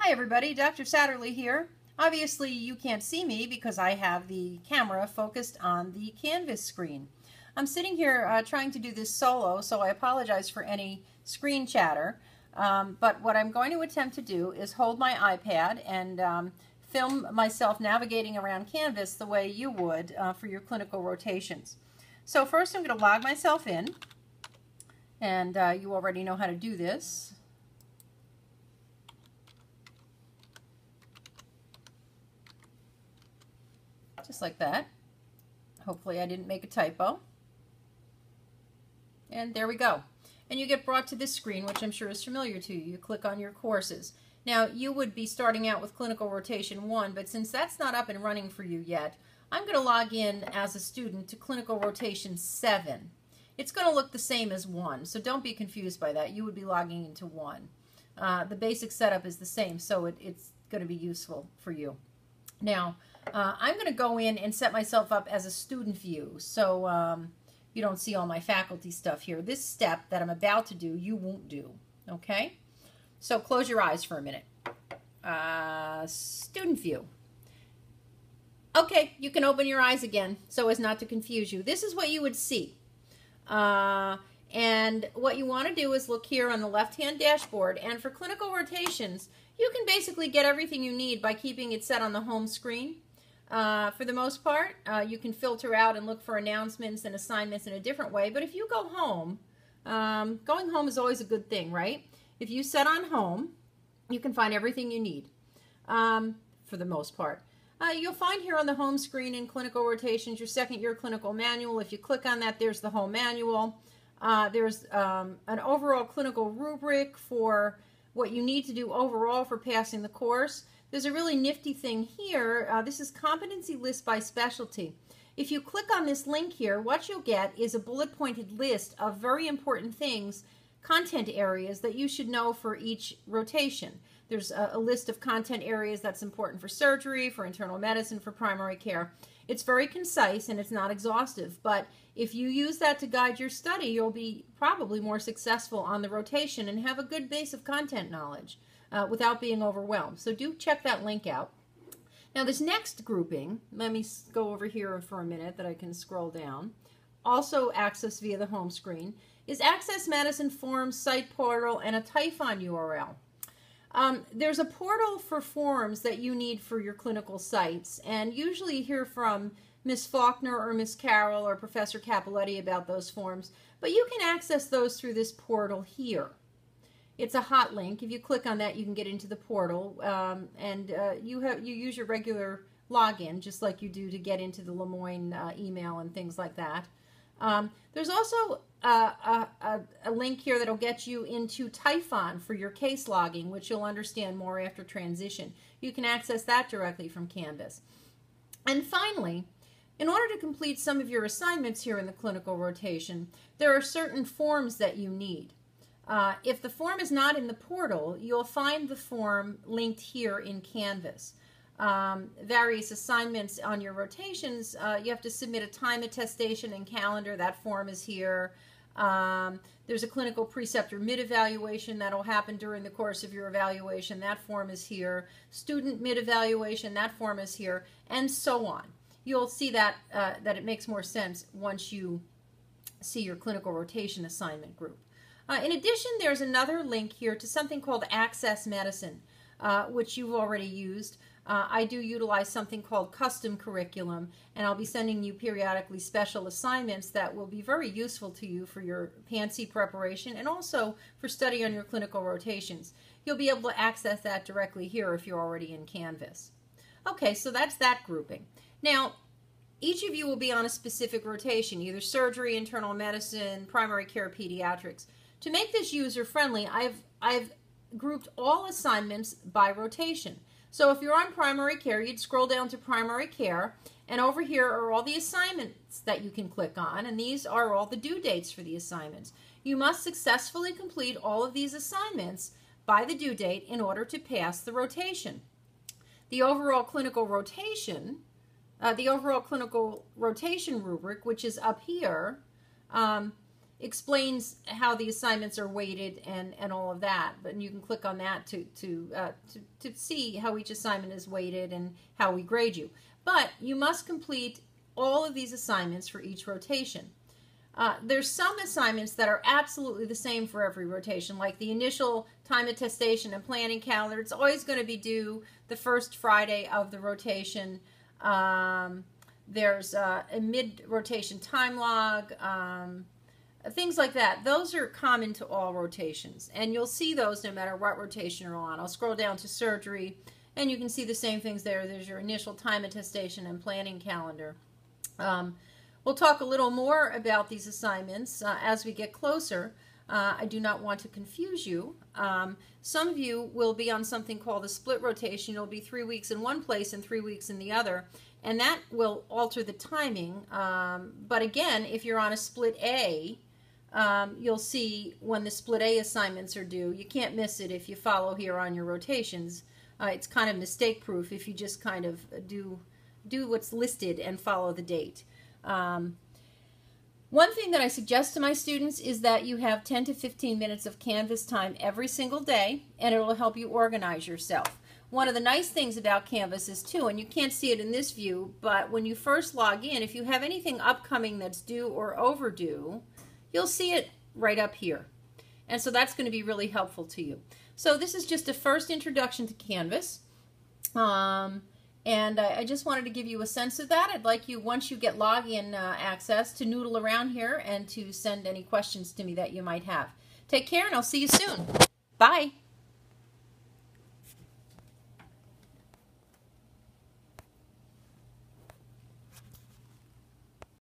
Hi everybody, Dr. Satterly here. Obviously you can't see me because I have the camera focused on the Canvas screen. I'm sitting here trying to do this solo, so I apologize for any screen chatter. But what I'm going to attempt to do is hold my iPad and film myself navigating around Canvas the way you would for your clinical rotations. So first I'm going to log myself in, and you already know how to do this. Just like that. Hopefully I didn't make a typo. And there we go. And you get brought to this screen, which I'm sure is familiar to you. You click on your courses. Now, you would be starting out with Clinical Rotation 1, but since that's not up and running for you yet, I'm going to log in as a student to Clinical Rotation 7. It's going to look the same as 1, so don't be confused by that. You would be logging into 1. The basic setup is the same, so it's going to be useful for you. Now, I'm going to go in and set myself up as a student view, so you don't see all my faculty stuff here. This step that I'm about to do, you won't do, okay? So close your eyes for a minute. Student view. Okay, you can open your eyes again so as not to confuse you. This is what you would see. And what you want to do is look here on the left-hand dashboard, and for clinical rotations, you can basically get everything you need by keeping it set on the home screen. For the most part, you can filter out and look for announcements and assignments in a different way, but if you go home, going home is always a good thing, right? If you set on home, you can find everything you need, for the most part. You'll find here on the home screen in clinical rotations your second year clinical manual. If you click on that, there's the whole manual. There's an overall clinical rubric for what you need to do overall for passing the course. There's a really nifty thing here. This is competency list by specialty. If you click on this link here, what you'll get is a bullet pointed list of very important things, content areas that you should know for each rotation. There's a list of content areas that's important for surgery, for internal medicine, for primary care. It's very concise and it's not exhaustive, but if you use that to guide your study, you'll be probably more successful on the rotation and have a good base of content knowledge without being overwhelmed. So do check that link out. Now this next grouping, let me go over here for a minute that I can scroll down, also accessed via the home screen, is Access Medicine Forms Site Portal and a Typhon URL. There's a portal for forms that you need for your clinical sites, and usually you hear from Ms. Faulkner or Ms. Carroll or Professor Capoletti about those forms, but you can access those through this portal here. It's a hot link. If you click on that, you can get into the portal, and you use your regular login, just like you do to get into the Lemoyne email and things like that. There's also a link here that'll get you into Typhon for your case logging, which you'll understand more after transition. You can access that directly from Canvas. And finally, in order to complete some of your assignments here in the clinical rotation, there are certain forms that you need. If the form is not in the portal, you'll find the form linked here in Canvas. Various assignments on your rotations, you have to submit a time attestation and calendar. That form is here. There's a clinical preceptor mid-evaluation that will happen during the course of your evaluation. That form is here. Student mid-evaluation, that form is here, and so on. You'll see that, that it makes more sense once you see your clinical rotation assignment group. In addition, there's another link here to something called Access Medicine, which you've already used. I do utilize something called Custom Curriculum, and I'll be sending you periodically special assignments that will be very useful to you for your PANC preparation and also for study on your clinical rotations. You'll be able to access that directly here if you're already in Canvas. Okay, so that's that grouping. Now, each of you will be on a specific rotation, either surgery, internal medicine, primary care, pediatrics. To make this user-friendly, I've grouped all assignments by rotation. So if you're on primary care, you'd scroll down to primary care, and over here are all the assignments that you can click on, and these are all the due dates for the assignments. You must successfully complete all of these assignments by the due date in order to pass the rotation. The overall clinical rotation rubric, which is up here, explains how the assignments are weighted and all of that. But you can click on that to see how each assignment is weighted and how we grade you. But you must complete all of these assignments for each rotation. There's some assignments that are absolutely the same for every rotation, like the initial time attestation and planning calendar. It's always going to be due the first Friday of the rotation. There's a mid-rotation time log, things like that. Those are common to all rotations, and you'll see those no matter what rotation you're on. I'll scroll down to surgery, and you can see the same things there. There's your initial time attestation and planning calendar. We'll talk a little more about these assignments as we get closer. I do not want to confuse you. Some of you will be on something called a split rotation. You'll be 3 weeks in one place and 3 weeks in the other, and that will alter the timing. But again, if you're on a split A, you'll see when the split A assignments are due. You can't miss it if you follow here on your rotations. It's kind of mistake proof if you just kind of do what's listed and follow the date. One thing that I suggest to my students is that you have 10 to 15 minutes of Canvas time every single day, and it will help you organize yourself. One of the nice things about Canvas is too, and you can't see it in this view, but when you first log in, if you have anything upcoming that's due or overdue, you'll see it right up here. And so that's going to be really helpful to you. So this is just a first introduction to Canvas. And I just wanted to give you a sense of that. I'd like you, once you get login access, to noodle around here and to send any questions to me that you might have. Take care, and I'll see you soon. Bye.